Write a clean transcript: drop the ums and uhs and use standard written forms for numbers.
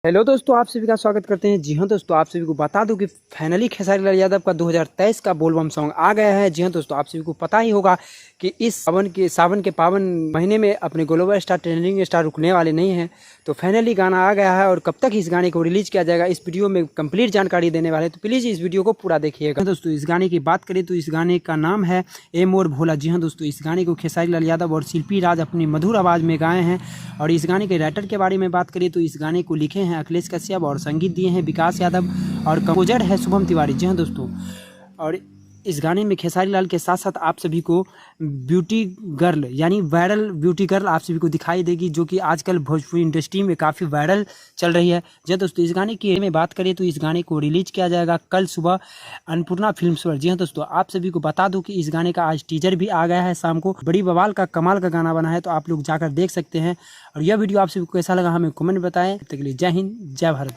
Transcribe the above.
Hello दोस्तों, आप सभी का स्वागत करते हैं। जी हाँ दोस्तों, आप सभी को बता दूं कि फाइनली खेसारी लाल यादव का 2023 का बोलबम सॉन्ग आ गया है। जी हाँ दोस्तों, आप सभी को पता ही होगा कि इस सावन के पावन महीने में अपने ग्लोबल स्टार ट्रेंडिंग स्टार रुकने वाले नहीं हैं। तो फाइनली गाना आ गया है और कब तक इस गाने को रिलीज किया जाएगा, इस वीडियो में कंप्लीट जानकारी देने वाले हैं। तो प्लीज़ इस वीडियो को पूरा देखिएगा। दोस्तों, इस गाने की बात करें तो इस गाने का नाम है ए मोर भोला। जी हाँ दोस्तों, इस गाने को खेसारी लाल यादव और शिल्पी राज अपनी मधुर आवाज़ में गाए हैं। और इस गाने के राइटर के बारे में बात करें तो इस गाने को लिखे हैं अखिलेश कश्यप और संगीत दिए हैं विकास यादव और कंपोजर है शुभम तिवारी। जी हाँ दोस्तों, और इस गाने में खेसारी लाल के साथ साथ आप सभी को ब्यूटी गर्ल यानी वायरल ब्यूटी गर्ल आप सभी को दिखाई देगी, जो कि आजकल भोजपुरी इंडस्ट्री में काफ़ी वायरल चल रही है। जी दोस्तों, इस गाने की में बात करें तो इस गाने को रिलीज किया जाएगा कल सुबह अन्नपूर्णा फिल्म्स पर। जी हाँ दोस्तों, आप सभी को बता दूं कि इस गाने का आज टीजर भी आ गया है शाम को। बड़ी बवाल का कमाल का गाना बना है, तो आप लोग जाकर देख सकते हैं। और यह वीडियो आप सभी को कैसा लगा हमें कमेंट बताएं। तब तक के लिए जय हिंद, जय भारत।